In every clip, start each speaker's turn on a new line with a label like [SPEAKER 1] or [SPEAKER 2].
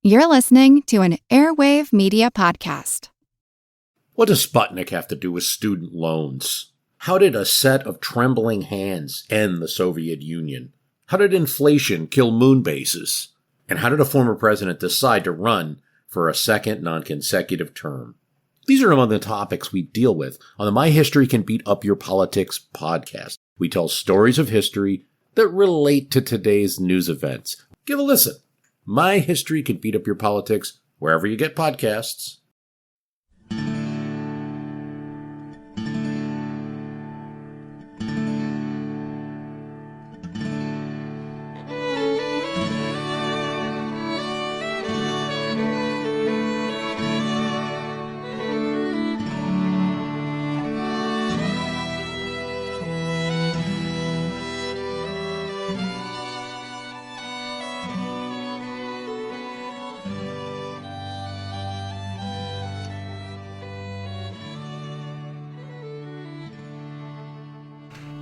[SPEAKER 1] You're listening to an Airwave Media Podcast.
[SPEAKER 2] What does Sputnik have to do with student loans? How did a set of trembling hands end the Soviet Union? How did inflation kill moon bases? And how did a former president decide to run for a second non-consecutive term? These are among the topics we deal with on the My History Can Beat Up Your Politics podcast. We tell stories of history that relate to today's news events. Give a listen. My History Can Beat Up Your Politics, wherever you get podcasts.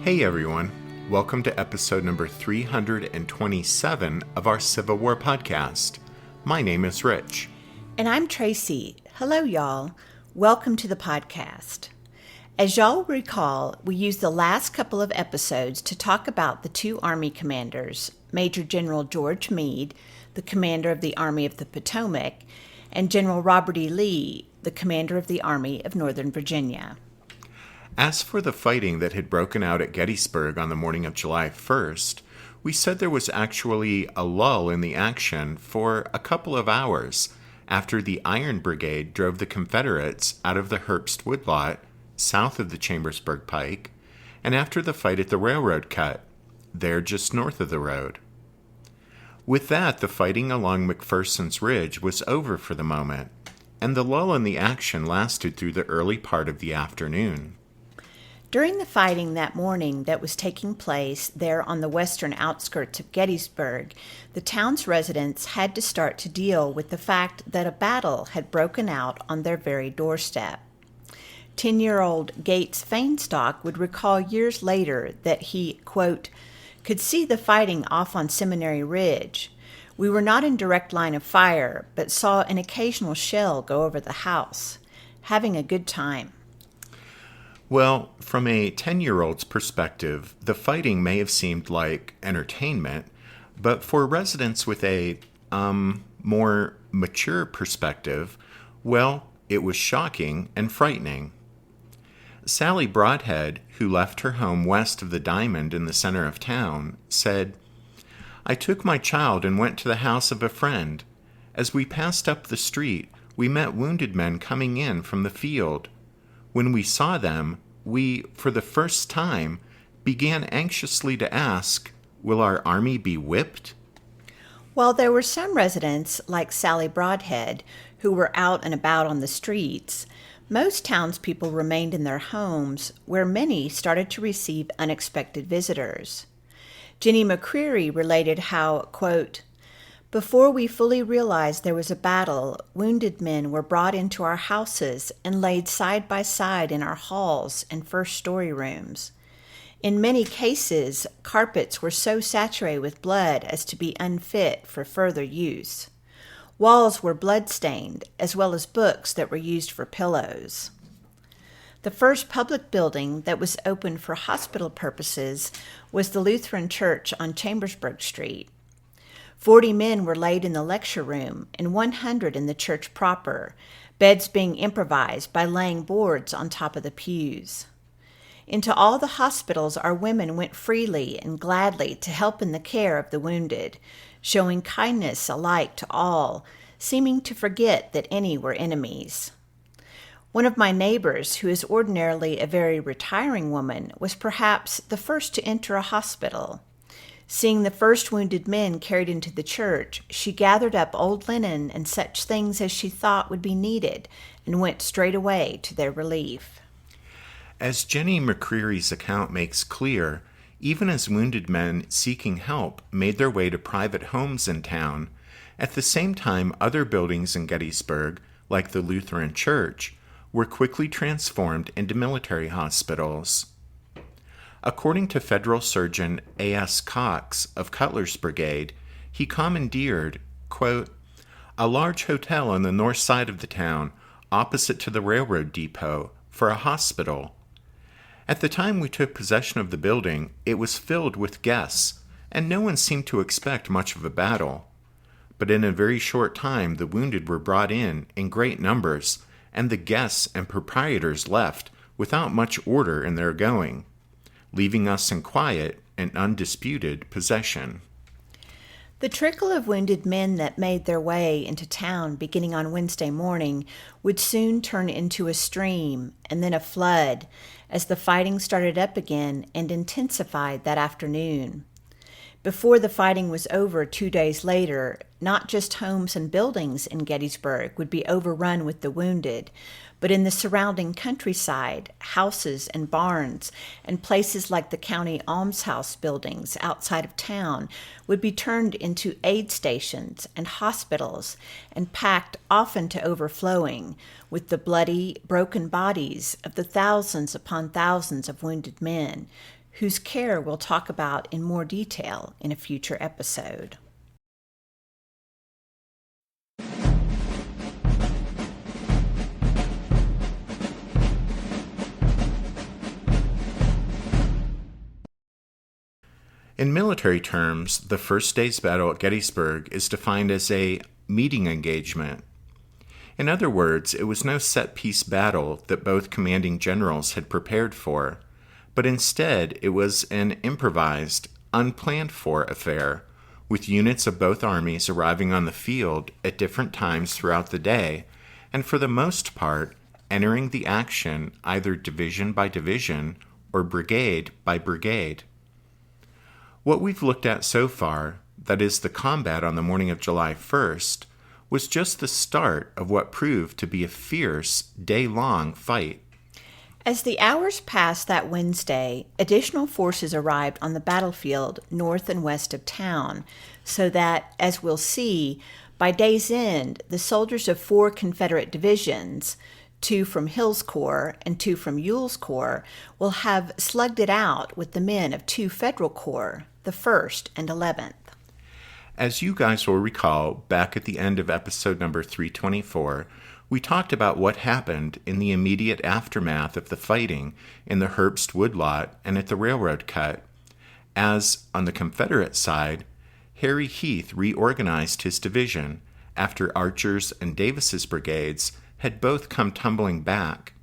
[SPEAKER 3] Hey everyone, welcome to episode number 327 of our Civil War podcast. My name is Rich.
[SPEAKER 4] And I'm Tracy. Hello y'all. Welcome to the podcast. As y'all recall, we used the last couple of episodes to talk about the two Army commanders, Major General George Meade, the commander of the Army of the Potomac, and General Robert E. Lee, the commander of the Army of Northern Virginia.
[SPEAKER 3] As for the fighting that had broken out at Gettysburg on the morning of July 1st, we said there was actually a lull in the action for a couple of hours after the Iron Brigade drove the Confederates out of the Herbst Woodlot, south of the Chambersburg Pike, and after the fight at the railroad cut, there just north of the road. With that, the fighting along McPherson's Ridge was over for the moment, and the lull in the action lasted through the early part of the afternoon.
[SPEAKER 4] During the fighting that morning that was taking place there on the western outskirts of Gettysburg, the town's residents had to start to deal with the fact that a battle had broken out on their very doorstep. 10-year-old Gates Fainstock would recall years later that he, quote, could see the fighting off on Seminary Ridge. We were not in direct line of fire, but saw an occasional shell go over the house. Having a good time.
[SPEAKER 3] Well, from a 10-year-old's perspective, the fighting may have seemed like entertainment, but for residents with a more mature perspective, well, it was shocking and frightening. Sally Broadhead, who left her home west of the Diamond in the center of town, said, "I took my child and went to the house of a friend. As we passed up the street, we met wounded men coming in from the field. When we saw them, we, for the first time, began anxiously to ask, will our army be whipped?"
[SPEAKER 4] While there were some residents, like Sally Broadhead, who were out and about on the streets, most townspeople remained in their homes, where many started to receive unexpected visitors. Jenny McCreary related how, quote, before we fully realized there was a battle, wounded men were brought into our houses and laid side by side in our halls and first-story rooms. In many cases, carpets were so saturated with blood as to be unfit for further use. Walls were blood-stained, as well as books that were used for pillows. The first public building that was opened for hospital purposes was the Lutheran Church on Chambersburg Street. 40 men were laid in the lecture room and 100 in the church proper, beds being improvised by laying boards on top of the pews. Into all the hospitals our women went freely and gladly to help in the care of the wounded, showing kindness alike to all, seeming to forget that any were enemies. One of my neighbors, who is ordinarily a very retiring woman, was perhaps the first to enter a hospital. Seeing the first wounded men carried into the church, she gathered up old linen and such things as she thought would be needed and went straight away to their relief.
[SPEAKER 3] As Jenny McCreary's account makes clear, even as wounded men seeking help made their way to private homes in town, at the same time other buildings in Gettysburg, like the Lutheran Church, were quickly transformed into military hospitals. According to Federal Surgeon A.S. Cox of Cutler's Brigade, he commandeered, quote, a large hotel on the north side of the town, opposite to the railroad depot, for a hospital. At the time we took possession of the building, it was filled with guests, and no one seemed to expect much of a battle. But in a very short time the wounded were brought in great numbers, and the guests and proprietors left without much order in their going, leaving us in quiet and undisputed possession.
[SPEAKER 4] The trickle of wounded men that made their way into town beginning on Wednesday morning would soon turn into a stream and then a flood as the fighting started up again and intensified that afternoon. Before the fighting was over 2 days later, not just homes and buildings in Gettysburg would be overrun with the wounded, but in the surrounding countryside, houses and barns and places like the county almshouse buildings outside of town would be turned into aid stations and hospitals and packed often to overflowing with the bloody, broken bodies of the thousands upon thousands of wounded men, whose care we'll talk about in more detail in a future episode.
[SPEAKER 3] In military terms, the first day's battle at Gettysburg is defined as a meeting engagement. In other words, it was no set-piece battle that both commanding generals had prepared for, but instead it was an improvised, unplanned-for affair, with units of both armies arriving on the field at different times throughout the day, and for the most part, entering the action either division by division or brigade by brigade. What we've looked at so far, that is the combat on the morning of July 1st, was just the start of what proved to be a fierce, day-long fight.
[SPEAKER 4] As the hours passed that Wednesday, additional forces arrived on the battlefield north and west of town, so that, as we'll see, by day's end, the soldiers of 4 Confederate divisions, 2 from Hill's Corps and 2 from Ewell's Corps, will have slugged it out with the men of 2 Federal Corps, the 1st and 11th.
[SPEAKER 3] As you guys will recall, back at the end of episode number 324, we talked about what happened in the immediate aftermath of the fighting in the Herbst woodlot and at the railroad cut, as, on the Confederate side, Harry Heath reorganized his division after Archer's and Davis's brigades had both come tumbling back,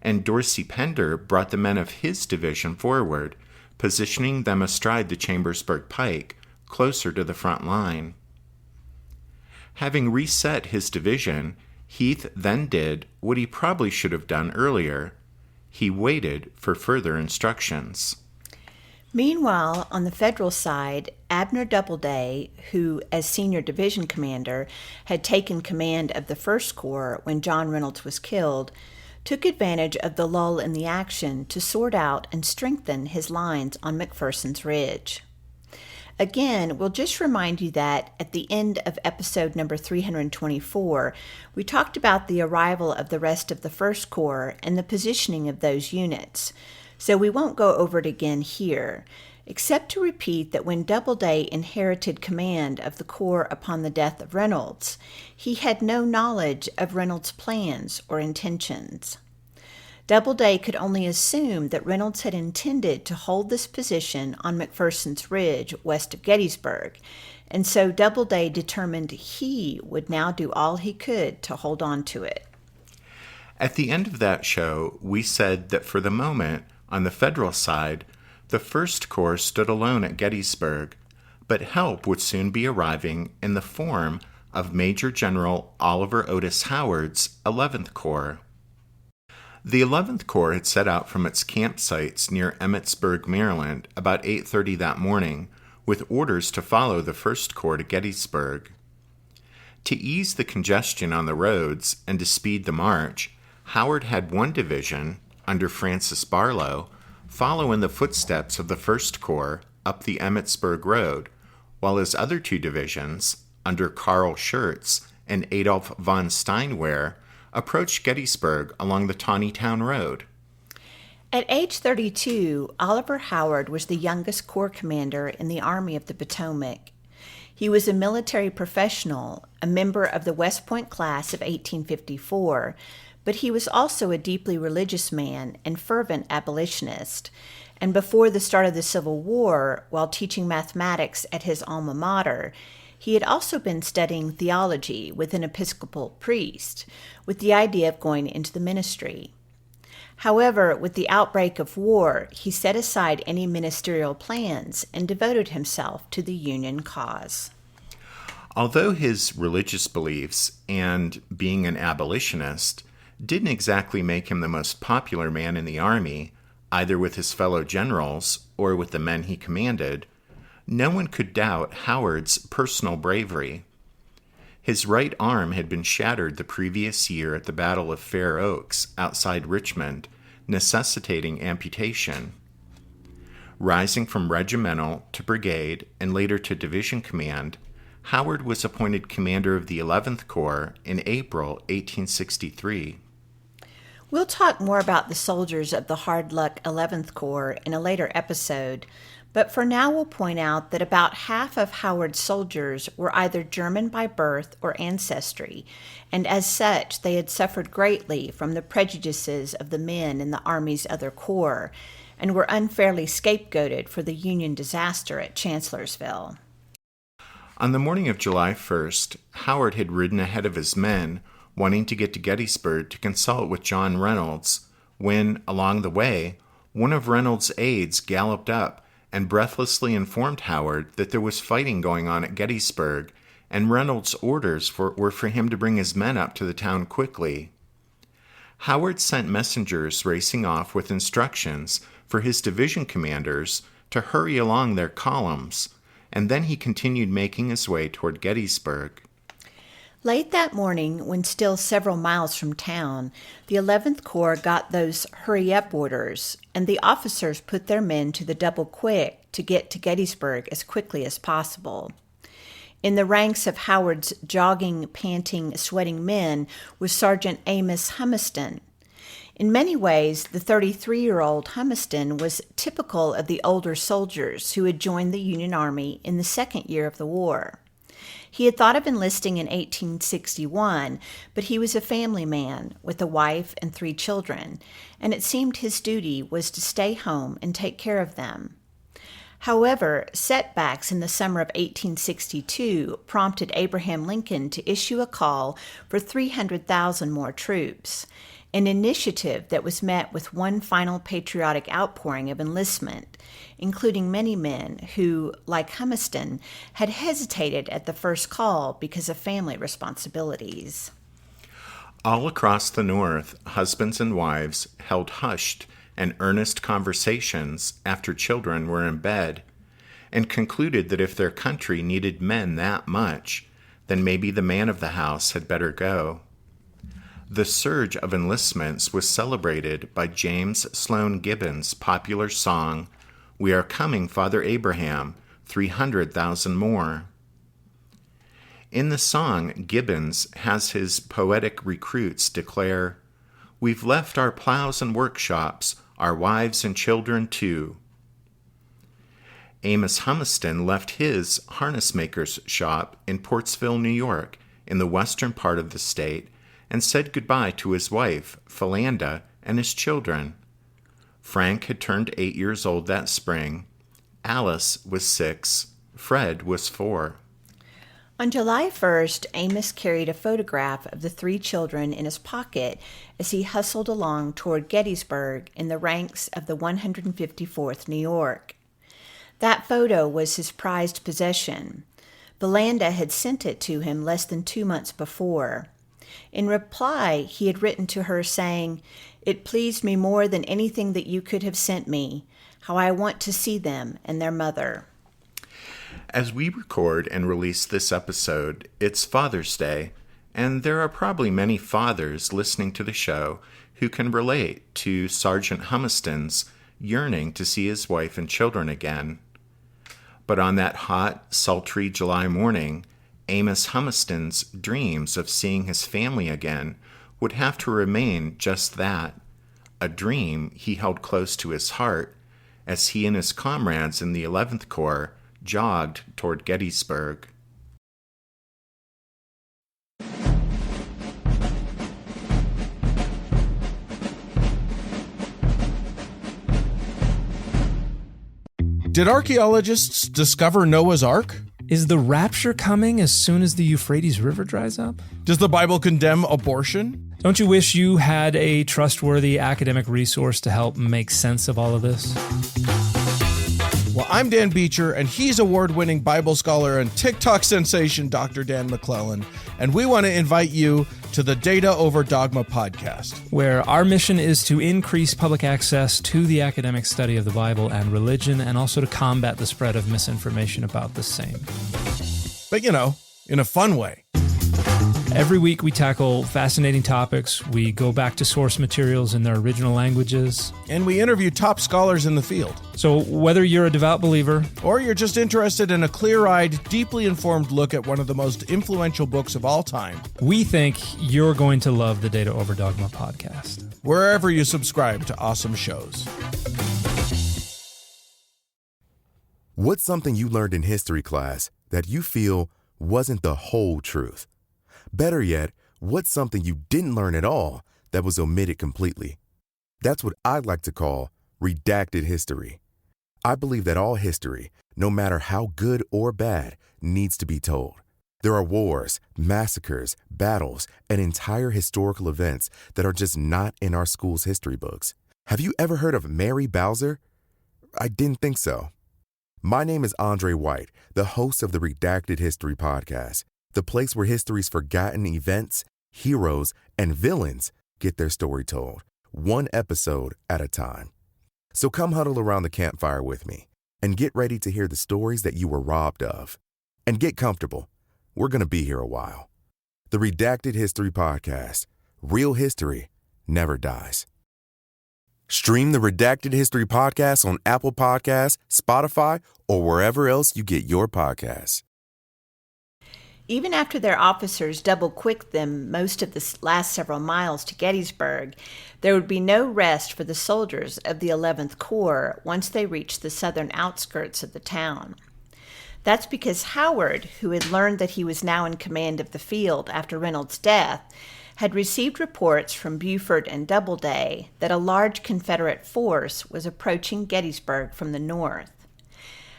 [SPEAKER 3] and Dorsey Pender brought the men of his division forward, positioning them astride the Chambersburg pike, closer to the front line. Having reset his division, Heath then did what he probably should have done earlier. He waited for further instructions.
[SPEAKER 4] Meanwhile, on the Federal side, Abner Doubleday, who, as senior division commander, had taken command of the 1st Corps when John Reynolds was killed, took advantage of the lull in the action to sort out and strengthen his lines on McPherson's Ridge. Again, we'll just remind you that at the end of episode number 324, we talked about the arrival of the rest of the 1st Corps and the positioning of those units, so we won't go over it again here, except to repeat that when Doubleday inherited command of the Corps upon the death of Reynolds, he had no knowledge of Reynolds' plans or intentions. Doubleday could only assume that Reynolds had intended to hold this position on McPherson's Ridge west of Gettysburg, and so Doubleday determined he would now do all he could to hold on to it.
[SPEAKER 3] At the end of that show, we said that for the moment, on the Federal side, the 1st Corps stood alone at Gettysburg, but help would soon be arriving in the form of Major General Oliver Otis Howard's 11th Corps. The 11th Corps had set out from its campsites near Emmitsburg, Maryland, about 8:30 that morning, with orders to follow the 1st Corps to Gettysburg. To ease the congestion on the roads and to speed the march, Howard had one division, under Francis Barlow, follow in the footsteps of the 1st Corps up the Emmitsburg Road, while his other 2 divisions, under Carl Schurz and Adolph von Steinwehr, approached Gettysburg along the Taneytown Road.
[SPEAKER 4] At age 32, Oliver Howard was the youngest Corps commander in the Army of the Potomac. He was a military professional, a member of the West Point class of 1854, but he was also a deeply religious man and fervent abolitionist. And before the start of the Civil War, while teaching mathematics at his alma mater, he had also been studying theology with an Episcopal priest, with the idea of going into the ministry. However, with the outbreak of war, he set aside any ministerial plans and devoted himself to the Union cause.
[SPEAKER 3] Although his religious beliefs and being an abolitionist didn't exactly make him the most popular man in the Army, either with his fellow generals or with the men he commanded, no one could doubt Howard's personal bravery. His right arm had been shattered the previous year at the Battle of Fair Oaks outside Richmond, necessitating amputation. Rising from regimental to brigade and later to division command, Howard was appointed commander of the 11th Corps in April 1863.
[SPEAKER 4] We'll talk more about the soldiers of the hard-luck 11th Corps in a later episode, but for now we'll point out that about half of Howard's soldiers were either German by birth or ancestry, and as such they had suffered greatly from the prejudices of the men in the Army's other corps, and were unfairly scapegoated for the Union disaster at Chancellorsville.
[SPEAKER 3] On the morning of July 1st, Howard had ridden ahead of his men, wanting to get to Gettysburg to consult with John Reynolds, when, along the way, one of Reynolds' aides galloped up and breathlessly informed Howard that there was fighting going on at Gettysburg, and Reynolds' orders were for him to bring his men up to the town quickly. Howard sent messengers racing off with instructions for his division commanders to hurry along their columns, and then he continued making his way toward Gettysburg.
[SPEAKER 4] Late that morning, when still several miles from town, the 11th Corps got those hurry-up orders, and the officers put their men to the double quick to get to Gettysburg as quickly as possible. In the ranks of Howard's jogging, panting, sweating men was Sergeant Amos Humiston. In many ways, the 33-year-old Humiston was typical of the older soldiers who had joined the Union Army in the second year of the war. He had thought of enlisting in 1861, but he was a family man with a wife and 3 children, and it seemed his duty was to stay home and take care of them. However, setbacks in the summer of 1862 prompted Abraham Lincoln to issue a call for 300,000 more troops, an initiative that was met with one final patriotic outpouring of enlistment, including many men who, like Humiston, had hesitated at the first call because of family responsibilities.
[SPEAKER 3] All across the North, husbands and wives held hushed and earnest conversations after children were in bed, and concluded that if their country needed men that much, then maybe the man of the house had better go. The surge of enlistments was celebrated by James Sloan Gibbons' popular song, "We Are Coming, Father Abraham, 300,000 more." In the song, Gibbons has his poetic recruits declare, "We've left our plows and workshops, our wives and children too." Amos Humiston left his harness maker's shop in Portsville, New York, in the western part of the state, and said goodbye to his wife, Philanda, and his children. Frank had turned 8 years old that spring. Alice was 6. Fred was 4.
[SPEAKER 4] On July 1st, Amos carried a photograph of the 3 children in his pocket as he hustled along toward Gettysburg in the ranks of the 154th New York. That photo was his prized possession. Philanda had sent it to him less than 2 months before. In reply, he had written to her saying, "It pleased me more than anything that you could have sent me. How I want to see them and their mother."
[SPEAKER 3] As we record and release this episode, it's Father's Day, and there are probably many fathers listening to the show who can relate to Sergeant Humiston's yearning to see his wife and children again. But on that hot, sultry July morning, Amos Humiston's dreams of seeing his family again would have to remain just that, a dream he held close to his heart as he and his comrades in the 11th Corps jogged toward Gettysburg.
[SPEAKER 5] Did archaeologists discover Noah's Ark?
[SPEAKER 6] Is the rapture coming as soon as the Euphrates River dries up?
[SPEAKER 5] Does the Bible condemn abortion?
[SPEAKER 6] Don't you wish you had a trustworthy academic resource to help make sense of all of this?
[SPEAKER 5] Well, I'm Dan Beecher, and he's award-winning Bible scholar and TikTok sensation Dr. Dan McClellan, and we want to invite you to the Data Over Dogma podcast,
[SPEAKER 6] where our mission is to increase public access to the academic study of the Bible and religion, and also to combat the spread of misinformation about the same.
[SPEAKER 5] But, in a fun way.
[SPEAKER 6] Every week we tackle fascinating topics, we go back to source materials in their original languages,
[SPEAKER 5] and we interview top scholars in the field.
[SPEAKER 6] So whether you're a devout believer,
[SPEAKER 5] or you're just interested in a clear-eyed, deeply informed look at one of the most influential books of all time,
[SPEAKER 6] we think you're going to love the Data Over Dogma podcast.
[SPEAKER 5] Wherever you subscribe to awesome shows.
[SPEAKER 7] What's something you learned in history class that you feel wasn't the whole truth? Better yet, what's something you didn't learn at all that was omitted completely? That's what I'd like to call redacted history. I believe that all history, no matter how good or bad, needs to be told. There are wars, massacres, battles, and entire historical events that are just not in our school's history books. Have you ever heard of Mary Bowser? I didn't think so. My name is Andre White, the host of the Redacted History Podcast, the place where history's forgotten events, heroes, and villains get their story told, one episode at a time. So come huddle around the campfire with me and get ready to hear the stories that you were robbed of. And get comfortable. We're going to be here a while. The Redacted History Podcast. Real history never dies. Stream the Redacted History Podcast on Apple Podcasts, Spotify, or wherever else you get your podcasts.
[SPEAKER 4] Even after their officers double-quicked them most of the last several miles to Gettysburg, there would be no rest for the soldiers of the 11th Corps once they reached the southern outskirts of the town. That's because Howard, who had learned that he was now in command of the field after Reynolds' death, had received reports from Buford and Doubleday that a large Confederate force was approaching Gettysburg from the north.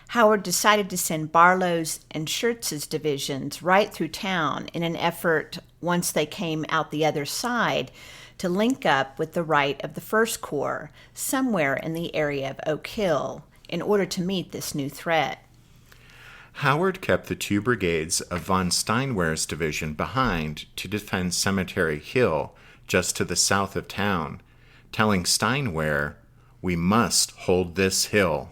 [SPEAKER 4] Howard decided to send Barlow's and Schurz's divisions right through town in an effort, once they came out the other side, to link up with the right of the First Corps, somewhere in the area of Oak Hill, in order to meet this new threat.
[SPEAKER 3] Howard kept the 2 brigades of von Steinwehr's division behind to defend Cemetery Hill, just to the south of town, telling Steinwehr, "We must hold this hill."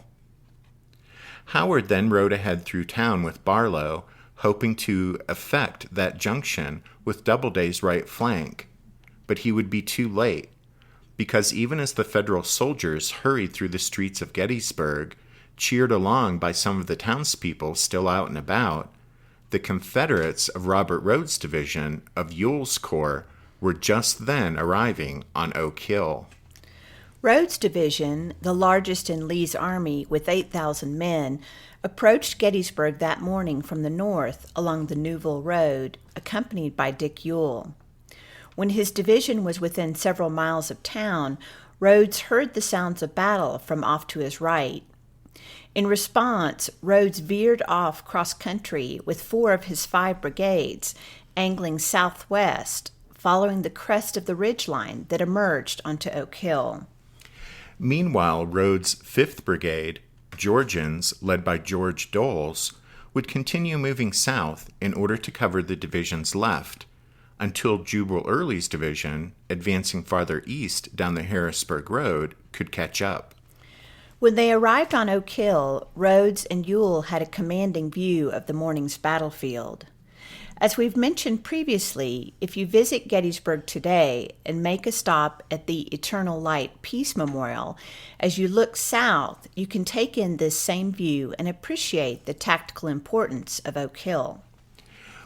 [SPEAKER 3] Howard then rode ahead through town with Barlow, hoping to effect that junction with Doubleday's right flank. But he would be too late, because even as the Federal soldiers hurried through the streets of Gettysburg, cheered along by some of the townspeople still out and about, the Confederates of Robert Rhodes' division of Ewell's corps were just then arriving on Oak Hill.
[SPEAKER 4] Rhodes' division, the largest in Lee's army with 8,000 men, approached Gettysburg that morning from the north along the Newville Road, accompanied by Dick Ewell. When his division was within several miles of town, Rhodes heard the sounds of battle from off to his right. In response, Rhodes veered off cross-country with 4 of his 5 brigades, angling southwest, following the crest of the ridgeline that emerged onto Oak Hill.
[SPEAKER 3] Meanwhile, Rhodes' 5th Brigade, Georgians, led by George Doles, would continue moving south in order to cover the division's left, until Jubal Early's division, advancing farther east down the Harrisburg Road, could catch up.
[SPEAKER 4] When they arrived on Oak Hill, Rhodes and Ewell had a commanding view of the morning's battlefield. As we've mentioned previously, if you visit Gettysburg today and make a stop at the Eternal Light Peace Memorial, as you look south, you can take in this same view and appreciate the tactical importance of Oak Hill.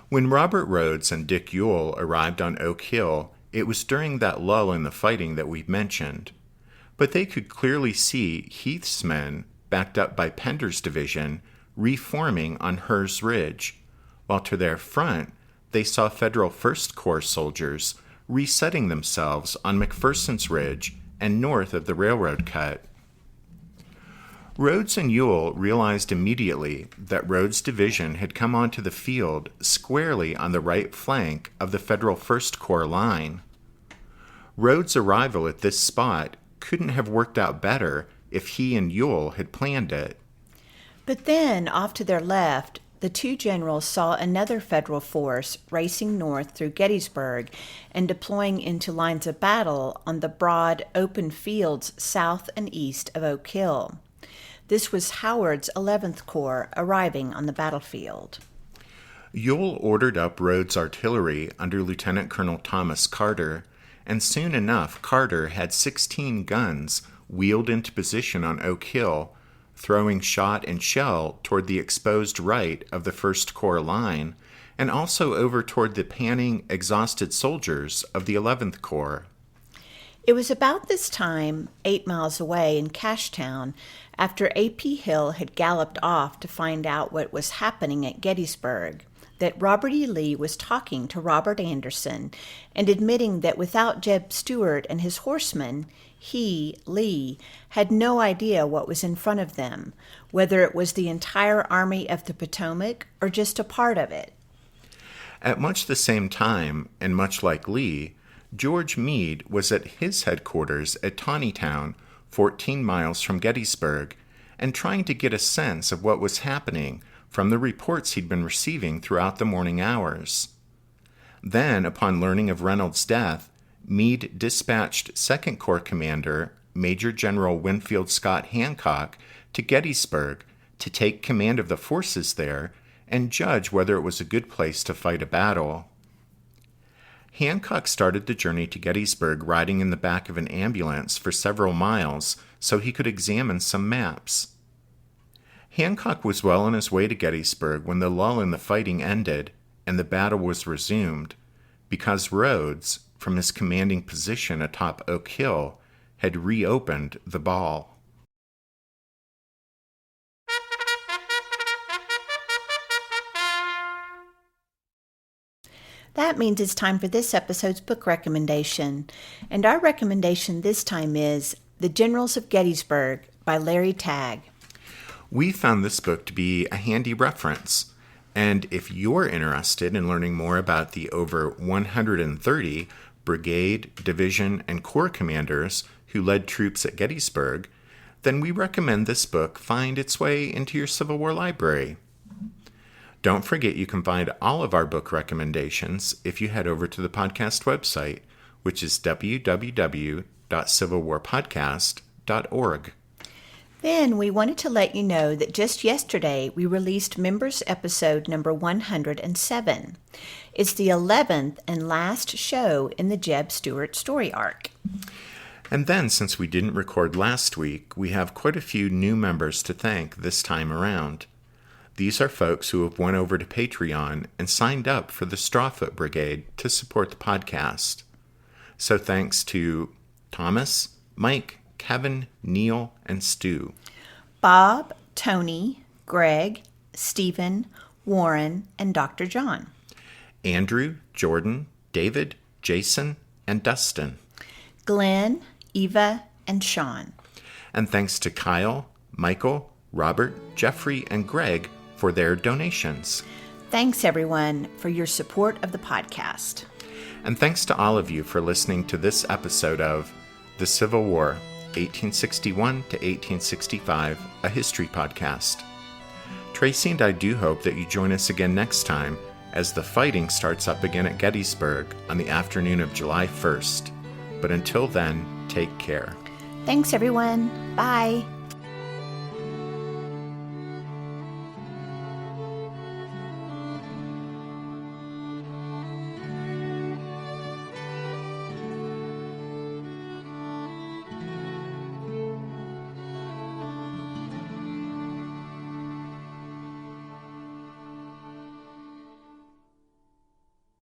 [SPEAKER 3] When Robert Rhodes and Dick Ewell arrived on Oak Hill, it was during that lull in the fighting that we've mentioned. But they could clearly see Heath's men, backed up by Pender's division, reforming on Hers Ridge, while to their front, they saw Federal First Corps soldiers resetting themselves on McPherson's Ridge and north of the railroad cut. Rhodes and Ewell realized immediately that Rhodes' division had come onto the field squarely on the right flank of the Federal First Corps line. Rhodes' arrival at this spot couldn't have worked out better if he and Ewell had planned it.
[SPEAKER 4] But then, off to their left, the two generals saw another Federal force racing north through Gettysburg and deploying into lines of battle on the broad, open fields south and east of Oak Hill. This was Howard's 11th Corps arriving on the battlefield.
[SPEAKER 3] Ewell ordered up Rhodes' artillery under Lieutenant Colonel Thomas Carter, and soon enough Carter had 16 guns wheeled into position on Oak Hill, throwing shot and shell toward the exposed right of the First Corps line, and also over toward the panting, exhausted soldiers of the 11th Corps.
[SPEAKER 4] It was about this time, 8 miles away in Cashtown, after A.P. Hill had galloped off to find out what was happening at Gettysburg, that Robert E. Lee was talking to Robert Anderson and admitting that without Jeb Stuart and his horsemen, he, Lee, had no idea what was in front of them, whether it was the entire Army of the Potomac or just a part of it.
[SPEAKER 3] At much the same time, and much like Lee, George Meade was at his headquarters at Taneytown, 14 miles from Gettysburg, and trying to get a sense of what was happening from the reports he'd been receiving throughout the morning hours. Then, upon learning of Reynolds' death, Meade dispatched 2nd Corps Commander Major General Winfield Scott Hancock to Gettysburg to take command of the forces there and judge whether it was a good place to fight a battle. Hancock started the journey to Gettysburg riding in the back of an ambulance for several miles so he could examine some maps. Hancock was well on his way to Gettysburg when the lull in the fighting ended and the battle was resumed, because Rhodes, from his commanding position atop Oak Hill, had reopened the ball.
[SPEAKER 4] That means it's time for this episode's book recommendation. And our recommendation this time is The Generals of Gettysburg by Larry Tagg.
[SPEAKER 3] We found this book to be a handy reference, and if you're interested in learning more about the over 130 brigade, division, and corps commanders who led troops at Gettysburg, then we recommend this book find its way into your Civil War library. Don't forget you can find all of our book recommendations if you head over to the podcast website, which is www.civilwarpodcast.org.
[SPEAKER 4] Then we wanted to let you know that just yesterday we released Members Episode number 107. It's the 11th and last show in the Jeb Stuart story arc.
[SPEAKER 3] And then, since we didn't record last week, we have quite a few new members to thank this time around. These are folks who have went over to Patreon and signed up for the Strawfoot Brigade to support the podcast. So thanks to Thomas, Mike, Kevin, Neil, and Stu.
[SPEAKER 4] Bob, Tony, Greg, Stephen, Warren, and Dr. John.
[SPEAKER 3] Andrew, Jordan, David, Jason, and Dustin.
[SPEAKER 4] Glenn, Eva, and Sean.
[SPEAKER 3] And thanks to Kyle, Michael, Robert, Jeffrey, and Greg for their donations.
[SPEAKER 4] Thanks, everyone, for your support of the podcast.
[SPEAKER 3] And thanks to all of you for listening to this episode of The Civil War, 1861 to 1865, a history podcast. Tracy and I do hope that you join us again next time as the fighting starts up again at Gettysburg on the afternoon of July 1st. But until then, take care.
[SPEAKER 4] Thanks, everyone. Bye.